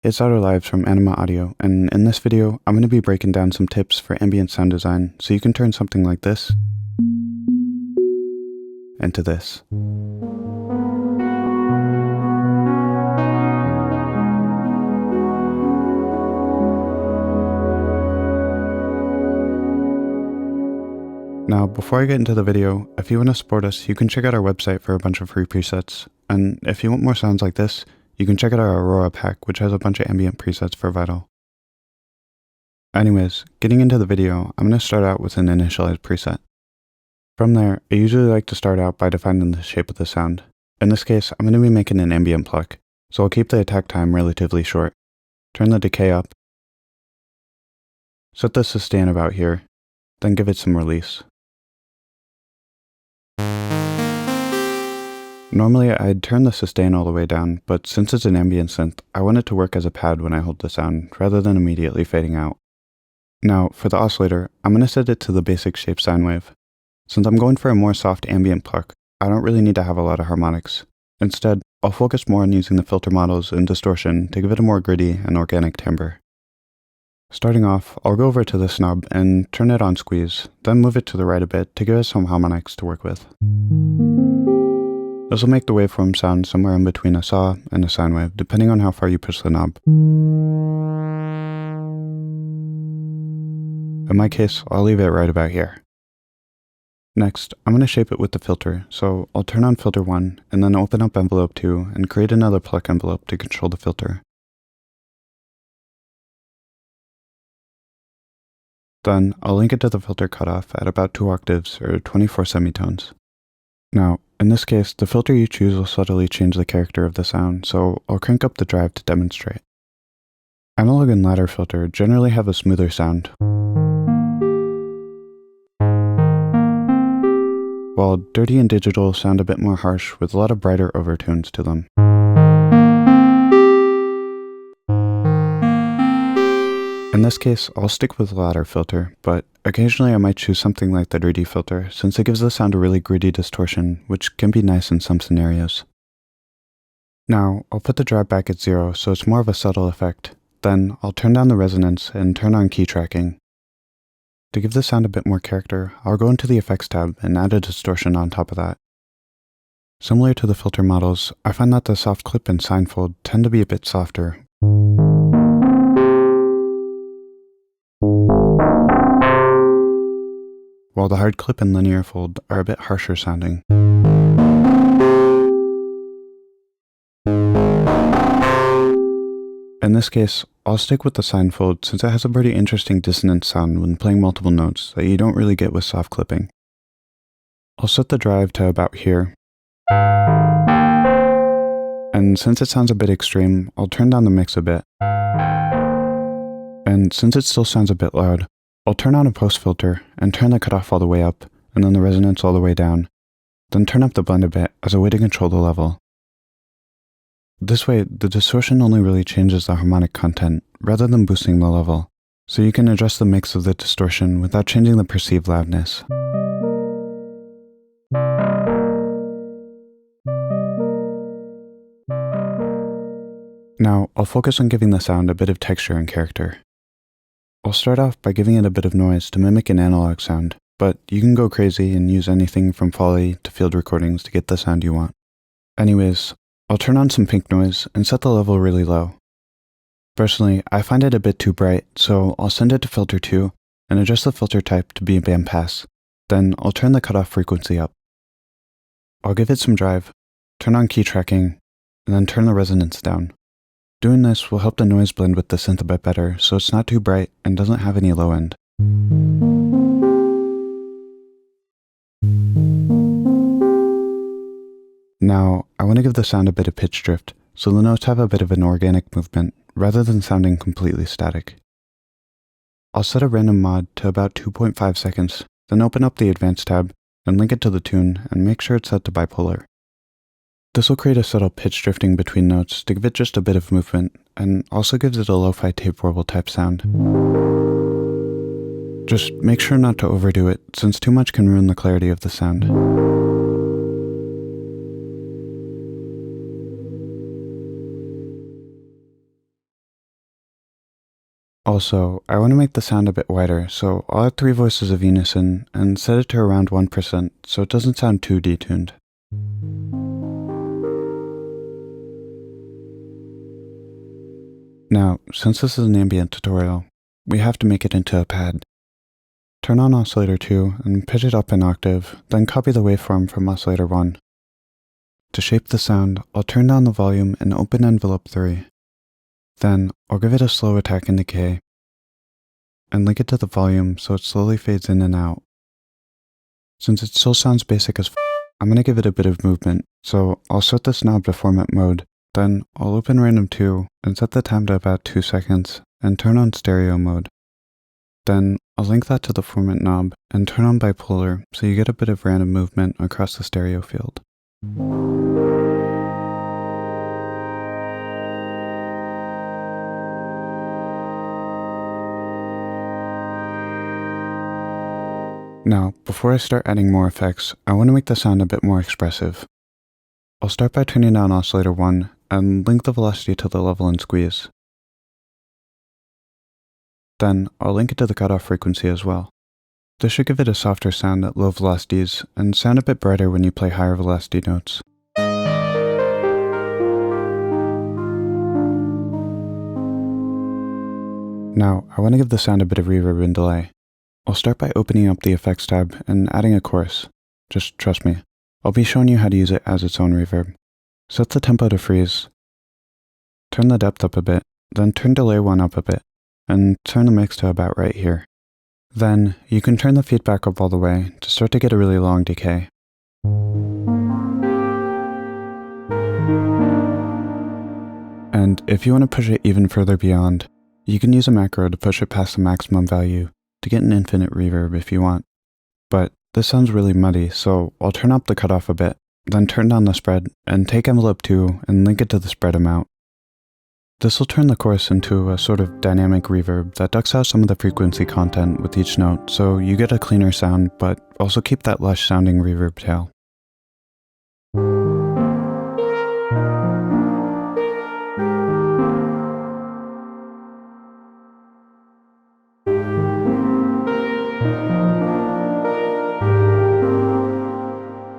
it's Auto Lives from Anima Audio, and in this video, I'm going to be breaking down some tips for ambient sound design so you can turn something like this into this. Now, before I get into the video, if you want to support us, you can check out our website for a bunch of free presets, and if you want more sounds like this, you can check out our Aurora pack, which has a bunch of ambient presets for Vital. Anyways, getting into the video, I'm going to start out with an initialized preset. From there, I usually like to start out by defining the shape of the sound. In this case, I'm going to be making an ambient pluck, so I'll keep the attack time relatively short. Turn the decay up, set the sustain about here, then give it some release. Normally I'd turn the sustain all the way down, but since it's an ambient synth, I want it to work as a pad when I hold the sound, rather than immediately fading out. Now, for the oscillator, I'm going to set it to the basic shape sine wave. Since I'm going for a more soft ambient pluck, I don't really need to have a lot of harmonics. Instead, I'll focus more on using the filter models and distortion to give it a more gritty and organic timbre. Starting off, I'll go over to the snub and turn it on squeeze, then move it to the right a bit to give us some harmonics to work with. This will make the waveform sound somewhere in between a saw and a sine wave, depending on how far you push the knob. In my case, I'll leave it right about here. Next, I'm going to shape it with the filter, so I'll turn on filter 1, and then open up envelope 2, and create another pluck envelope to control the filter. Then, I'll link it to the filter cutoff at about 2 octaves, or 24 semitones. Now, in this case, the filter you choose will subtly change the character of the sound, so I'll crank up the drive to demonstrate. Analog and ladder filter generally have a smoother sound, while dirty and digital sound a bit more harsh with a lot of brighter overtones to them. In this case, I'll stick with the ladder filter, but occasionally I might choose something like the dirty filter since it gives the sound a really gritty distortion, which can be nice in some scenarios. Now, I'll put the drive back at 0 so it's more of a subtle effect. Then, I'll turn down the resonance and turn on key tracking. To give the sound a bit more character, I'll go into the effects tab and add a distortion on top of that. Similar to the filter models, I find that the soft clip and sine fold tend to be a bit softer, while the hard clip and linear fold are a bit harsher sounding. In this case, I'll stick with the sine fold since it has a pretty interesting dissonant sound when playing multiple notes that you don't really get with soft clipping. I'll set the drive to about here, and since it sounds a bit extreme, I'll turn down the mix a bit. And since it still sounds a bit loud, I'll turn on a post filter and turn the cutoff all the way up, and then the resonance all the way down, then turn up the blend a bit as a way to control the level. This way, the distortion only really changes the harmonic content, rather than boosting the level, so you can adjust the mix of the distortion without changing the perceived loudness. Now, I'll focus on giving the sound a bit of texture and character. I'll start off by giving it a bit of noise to mimic an analog sound, but you can go crazy and use anything from Foley to field recordings to get the sound you want. Anyways, I'll turn on some pink noise and set the level really low. Personally, I find it a bit too bright, so I'll send it to filter 2 and adjust the filter type to be bandpass. Then I'll turn the cutoff frequency up. I'll give it some drive, turn on key tracking, and then turn the resonance down. Doing this will help the noise blend with the synth a bit better so it's not too bright and doesn't have any low end. Now, I want to give the sound a bit of pitch drift, so the notes have a bit of an organic movement, rather than sounding completely static. I'll set a random mod to about 2.5 seconds, then open up the Advanced tab, and link it to the tune, and make sure it's set to bipolar. This will create a subtle pitch drifting between notes to give it just a bit of movement, and also gives it a lo-fi tape warble type sound. Just make sure not to overdo it, since too much can ruin the clarity of the sound. Also, I want to make the sound a bit wider, so I'll add 3 voices of unison and set it to around 1% so it doesn't sound too detuned. Now, since this is an ambient tutorial, we have to make it into a pad. Turn on oscillator 2 and pitch it up an octave, then copy the waveform from oscillator 1. To shape the sound, I'll turn down the volume and open envelope 3. Then, I'll give it a slow attack and decay, and link it to the volume so it slowly fades in and out. Since it still sounds basic as I'm going to give it a bit of movement, so I'll set this knob to format mode, then I'll open random 2 and set the time to about 2 seconds, and turn on stereo mode. Then, I'll link that to the format knob and turn on bipolar so you get a bit of random movement across the stereo field. Now, before I start adding more effects, I want to make the sound a bit more expressive. I'll start by turning down oscillator 1 and link the velocity to the level and squeeze. Then, I'll link it to the cutoff frequency as well. This should give it a softer sound at low velocities and sound a bit brighter when you play higher velocity notes. Now, I want to give the sound a bit of reverb and delay. I'll start by opening up the Effects tab and adding a chorus. Just trust me, I'll be showing you how to use it as its own reverb. Set the tempo to freeze. Turn the depth up a bit, then turn delay 1 up a bit, and turn the mix to about right here. Then, you can turn the feedback up all the way to start to get a really long decay. And if you want to push it even further beyond, you can use a macro to push it past the maximum value to get an infinite reverb if you want. But this sounds really muddy, so I'll turn up the cutoff a bit, then turn down the spread, and take envelope 2 and link it to the spread amount. This will turn the chorus into a sort of dynamic reverb that ducks out some of the frequency content with each note, so you get a cleaner sound, but also keep that lush sounding reverb tail.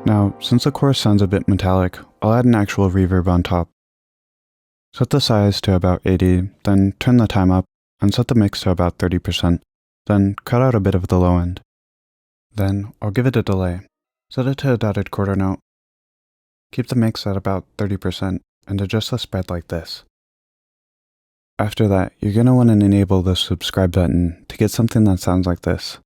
Now, since the chorus sounds a bit metallic, I'll add an actual reverb on top. Set the size to about 80, then turn the time up, and set the mix to about 30%, then cut out a bit of the low end. Then, I'll give it a delay. Set it to a dotted quarter note. Keep the mix at about 30%, and adjust the spread like this. After that, you're going to want to enable the subscribe button to get something that sounds like this.